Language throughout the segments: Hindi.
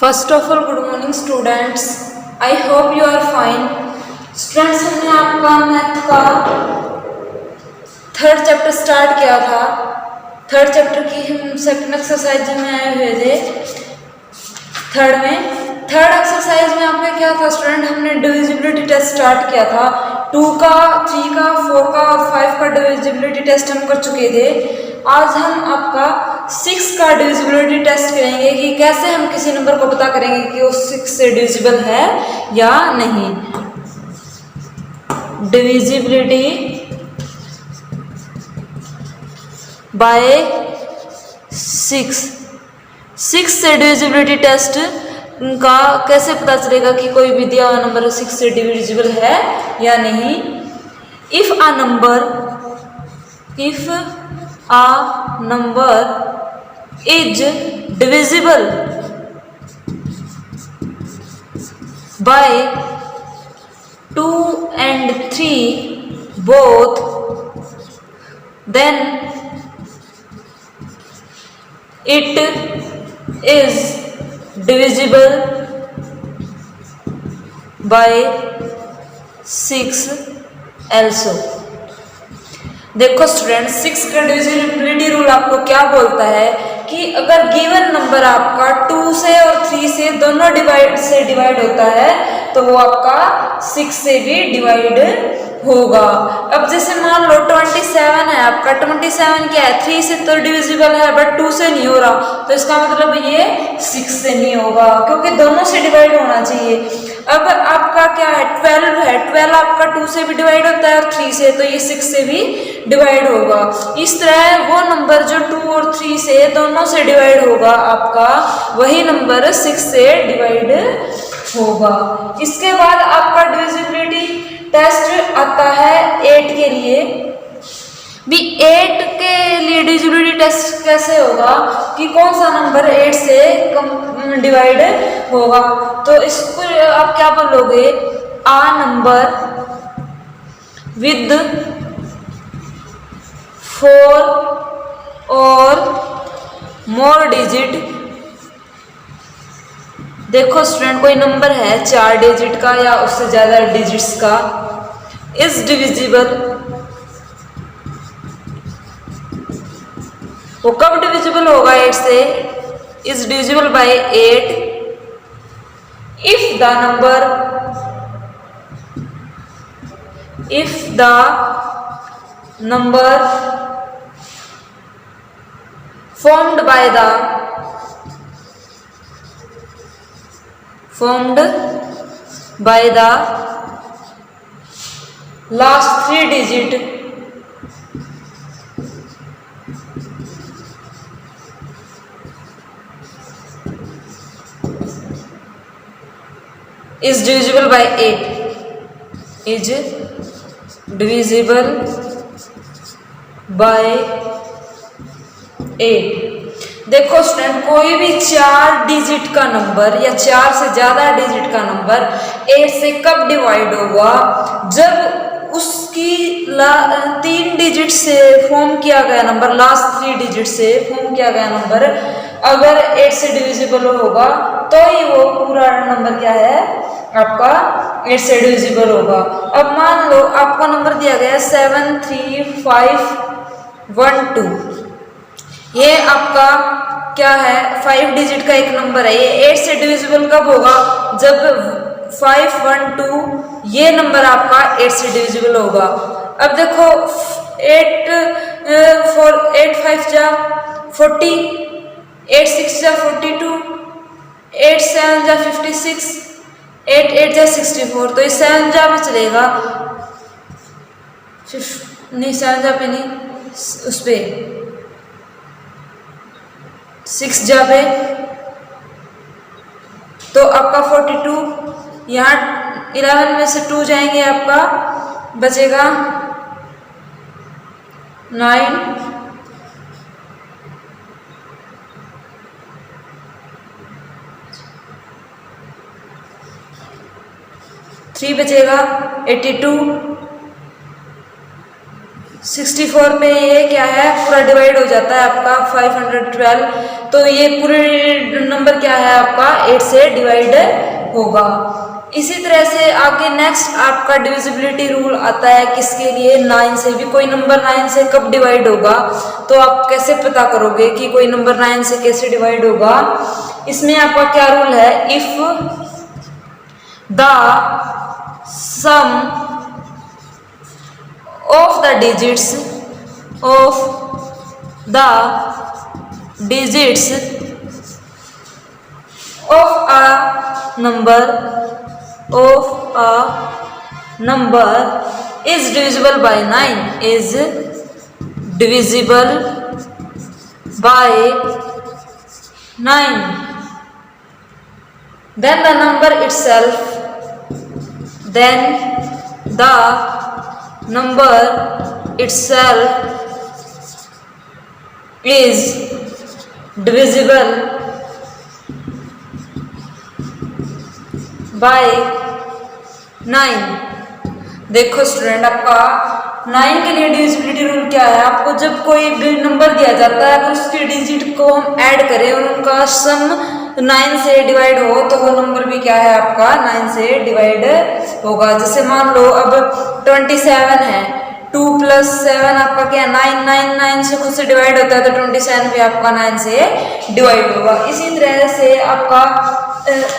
First of all good morning students, I hope you are fine. Students, हमने आपका मैथ का थर्ड चैप्टर स्टार्ट किया था। थर्ड चैप्टर की हम सेकंड एक्सरसाइज में आए हुए थे। थर्ड एक्सरसाइज में आपका क्या था स्टूडेंट, हमने डिविजिबिलिटी टेस्ट स्टार्ट किया था। 2 का, 3 का, 4 का और 5 का डिविजिबिलिटी टेस्ट हम कर चुके थे। आज हम आपका 6 का डिविजिबिलिटी टेस्ट करेंगे कि कैसे हम किसी नंबर को पता करेंगे कि वो 6 से डिविजिबल है या नहीं। डिविजिबिलिटी बाय 6 से डिविजिबिलिटी टेस्ट का कैसे पता चलेगा कि कोई भी दिया हुआ नंबर 6 से डिविजिबल है या नहीं। If a number is divisible by 2 and 3 both, then it is divisible by 6 also। देखो स्टूडेंट, 6 का डिविजिबिलिटी रूल आपको क्या बोलता है कि अगर गिवन नंबर आपका 2 से और 3 से दोनों डिवाइड होता है तो वो आपका 6 से भी डिवाइड होगा। अब जैसे मान लो 27 है आपका, 27 क्या है, 3 से तो डिविजिबल है बट 2 से नहीं हो रहा, तो इसका मतलब ये 6 से नहीं होगा क्योंकि दोनों से डिवाइड होना चाहिए। अब आपका क्या है, 12 है, 12 आपका 2 से भी डिवाइड होता है और 3 से, तो ये 6 से भी डिवाइड होगा। इस तरह वो नंबर जो 2 और 3 से दोनों से डिवाइड होगा आपका, वही नंबर 6 से डिवाइड होगा। इसके बाद आपका डिविजिबिलिटी टेस्ट आता है 8 के लिए भी। 8 के लिए डिविजिबिलिटी टेस्ट कैसे होगा कि कौन सा नंबर 8 से कम डिवाइड होगा। तो इसको आप क्या बोलोगे, आ नंबर विद 4 और मोर डिजिट। देखो स्टूडेंट, कोई नंबर है 4 डिजिट का या उससे ज्यादा डिजिट्स का, इज डिविजिबल। वो कब डिविजिबल होगा 8 से, is divisible by 8 if the number formed by the last 3 digit is divisible by 8, is divisible by 8। देखो स्टूडेंट, कोई भी 4 डिजिट का नंबर या 4 से ज्यादा डिजिट का नंबर 8 से कब डिवाइड होगा, जब उसकी 3 डिजिट से फॉर्म किया गया नंबर, लास्ट 3 डिजिट से फॉर्म किया गया नंबर अगर 8 से डिविजिबल होगा तो ही वो पूरा नंबर क्या है आपका 8 से डिविजिबल होगा। अब मान लो आपको नंबर दिया गया 7 3 5 1 2, ये आपका क्या है 5 डिजिट का एक नंबर है। ये 8 से डिविजिबल कब होगा, जब 5 1 2 ये नंबर आपका 8 से डिविजिबल होगा। अब देखो 8 5 जा 40, 8 6 जा 42, 8 7 जा 56, 8 8 जा 64, तो ये 7 जा में चलेगा, नहीं 7 जा पे नहीं, उस पे 6 जा पे, तो आपका 42, यहाँ 11 में से 2 जाएंगे, आपका बचेगा 9, 3 बचेगा 82, 64 पे ये क्या है पूरा डिवाइड हो जाता है आपका 512, तो ये पूरे नंबर क्या है आपका 8 से डिवाइड होगा। इसी तरह से आगे नेक्स्ट आपका डिविजिबिलिटी रूल आता है किसके लिए, 9 से भी। कोई नंबर 9 से कब डिवाइड होगा, तो आप कैसे पता करोगे कि कोई नंबर 9 से कैसे डिवाइड होगा। इसमें आपका क्या रूल है, if the sum of the digits of the digits of a number is divisible by 9, is divisible by 9, then the number itself, is divisible by 9। देखो स्टूडेंट, आपका 9 के लिए डिविजिबिलिटी रूल क्या है, आपको जब कोई भी नंबर दिया जाता है तो उसके डिजिट को हम ऐड करें और उनका सम 9 से डिवाइड हो तो वो नंबर भी क्या है आपका 9 से डिवाइड होगा। जैसे मान लो अब 27 है, 2 + 7 आपका क्या 9, 9 9 से खुद से डिवाइड होता है तो 27 भी आपका 9 से डिवाइड होगा। इसी तरह से आपका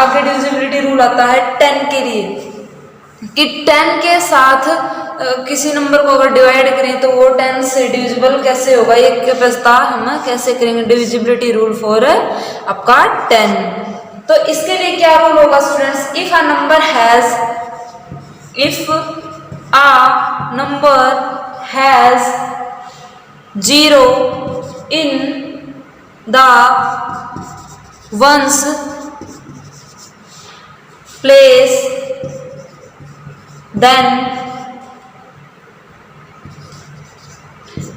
आगे डिविजिबिलिटी रूल आता है 10 के लिए, कि 10 के साथ किसी नंबर को अगर डिवाइड करें तो वो 10 से डिविजिबल कैसे होगा, ये के प्रस्ताव हम कैसे करेंगे, डिविजिबिलिटी रूल फॉर आपका 10। तो इसके लिए क्या रूल होगा students, if a number has 0 in the ones place, then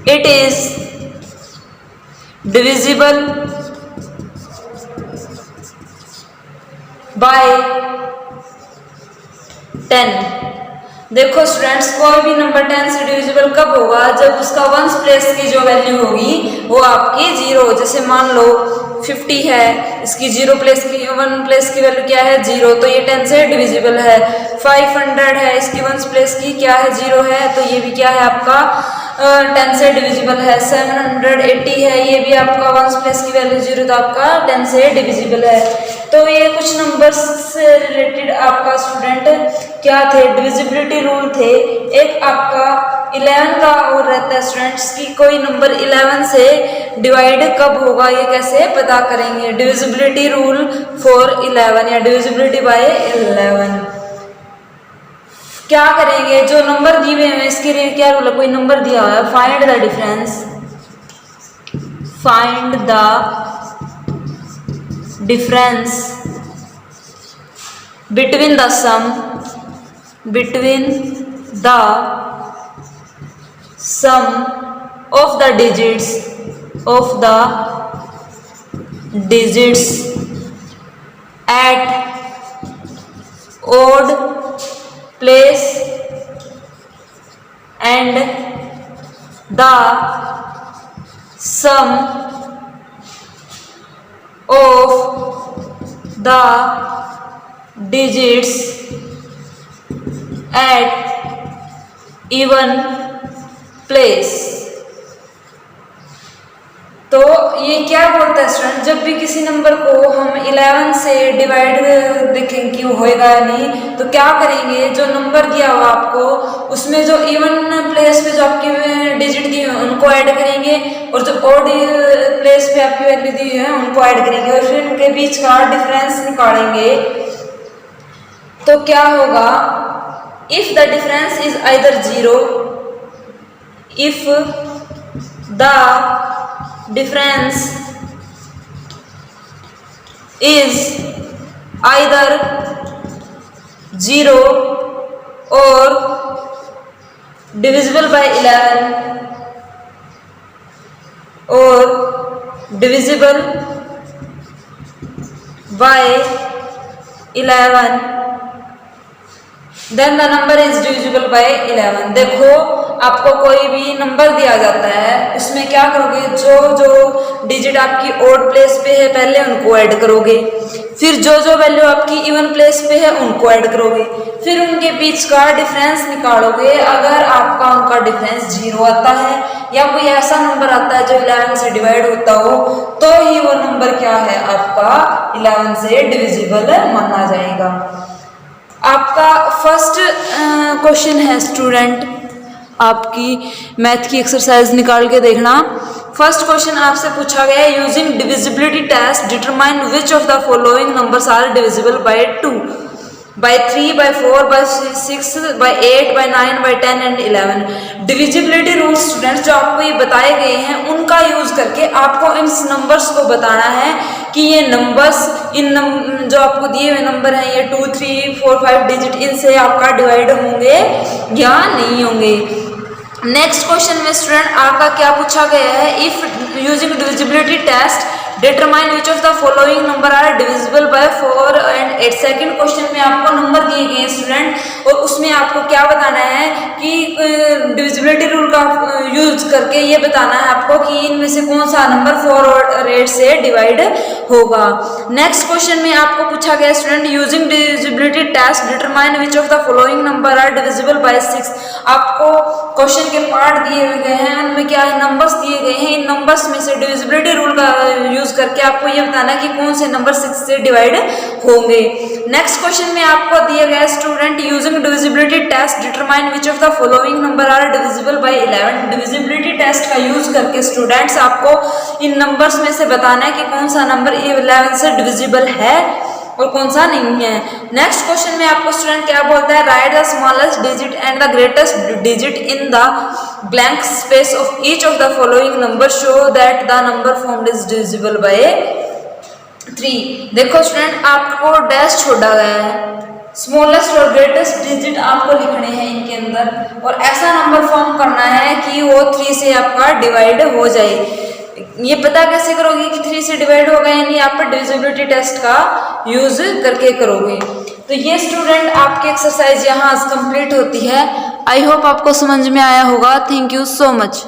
it is divisible by 10। देखो स्टूडेंट्स, कोई भी नंबर 10 से डिविजिबल कब होगा, जब उसका वंस प्लेस की जो वैल्यू होगी वो आपकी 0 हो। जैसे मान लो 50 है, इसकी 1 प्लेस की वैल्यू क्या है 0, तो ये 10 से डिविजिबल है। 500 है, इसकी वंस प्लेस की क्या है 0 है, तो ये भी क्या है आपका 10 से डिविजिबल है। 780 है, ये भी आपका वंस प्लेस की वैल्यू 0 तो आपका 10 से डिविजिबल है। तो ये कुछ नंबर्स से रिलेटेड आपका स्टूडेंट क्या थे, डिविजिबिलिटी रूल थे। एक आपका 11 का और रहता है स्टूडेंट्स की कोई नंबर 11 से डिवाइड कब होगा, ये कैसे पता करेंगे, डिविजिबिलिटी रूल फॉर 11 या डिविजिबिलिटी बाय 11। क्या करेंगे, जो नंबर दिए हुए हैं इसके लिए क्या रूल है, कोई नंबर दिया हुआ है, find the difference between the sum of the digits at odd place and the sum of the digits at even place। तो ये क्या बोलता है स्टूडेंट, जब भी किसी नंबर को हम 11 से डिवाइड देखें कि होएगा या नहीं, तो क्या करेंगे, जो नंबर दिया हुआ आपको उसमें जो इवन प्लेस पे जो आपकी डिजिट दी है उनको ऐड करेंगे और जो ऑड प्लेस पे आपकी वैल्यू दी है उनको ऐड करेंगे और फिर उनके बीच का डिफरेंस निकालेंगे। तो क्या होगा, if the difference is either 0, if the difference is either 0 or divisible by 11 or divisible by 11, then the number is divisible by 11। देखो आपको कोई भी नंबर दिया जाता है उसमें क्या करोगे, जो डिजिट आपकी ओड प्लेस पे है पहले उनको ऐड करोगे, फिर जो वैल्यू आपकी इवन प्लेस पे है उनको ऐड करोगे, फिर उनके बीच का डिफरेंस निकालोगे। अगर आपका उनका डिफरेंस 0 आता है या कोई ऐसा नंबर आता है जो 11 से डिवाइड होता हो, तो ही वो नंबर क्या है, आपका 11 से डिविजिबल माना जाएगा। आपका फर्स्ट क्वेश्चन है स्टूडेंट, आपकी मैथ की एक्सरसाइज निकाल के देखना। फर्स्ट क्वेश्चन आपसे पूछा गया है, using divisibility test determine which of the following numbers are divisible by 2, by 3, by 4, by 6, by 8, by 9, by 10 and 11। Divisibility rule students जो आपको ये बताए गए हैं उनका यूज करके आपको इन नंबर्स को बताना है कि ये नंबर्स जो आपको दिए हुए नंबर हैं ये 2, 3, 4, 5 डिजिट इनसे आपका डिवाइड होंगे या नहीं होंगे। नेक्स्ट क्वेश्चन में स्टूडेंट आपका क्या पूछा गया है, if using divisibility test determine which of the following number are divisible by 4 and 8। Second question में आपको नंबर दिए गए हैं स्टूडेंट और उसमें आपको क्या बताना है कि डिविजिबिलिटी रूल का यूज करके ये बताना है आपको कि इनमें से कौन सा नंबर 4 और 8 से डिवाइड होगा। नेक्स्ट क्वेश्चन में आपको पूछा गया student, using divisibility test determine which of the following number are divisible by 6। आपको क्वेश्चन के पार्ट दिए गए हैं, उनमें क्या है, नंबर्स दिए गए हैं, इन नंबर्स में से डिविजिबिलिटी रूल का यूज करके आपको ये बताना है कि कौन से नंबर 6 से डिवाइड होंगे। नेक्स्ट क्वेश्चन में आपको दिया गया student, using divisibility test determine which of the following number are divisible by 11। Divisibility test का यूज करके स्टूडेंट्स आपको इन नंबर्स में से बताना है कि कौन सा नंबर 11 से डिविजिबल है और कौन सा नहीं है। नेक्स्ट क्वेश्चन में आपको स्टूडेंट क्या बोलता है, right the smallest digit and the greatest digit in the blank space of each of the following number, show that the number formed is divisible by 3। देखो स्टूडेंट आपको डैश छोड़ा गया है, स्मॉलेस्ट और ग्रेटेस्ट डिजिट आपको लिखने हैं इनके अंदर और ऐसा नंबर फॉर्म करना है कि वो 3 से आपका डिवाइड हो जाए। ये पता कैसे करोगे कि 3 से डिवाइड होगा, यानी आप डिविजिबिलिटी टेस्ट का यूज करके करोगे। तो ये स्टूडेंट आपकी एक्सरसाइज यहाँ कंप्लीट होती है। आई होप आपको समझ में आया होगा। Thank you so much.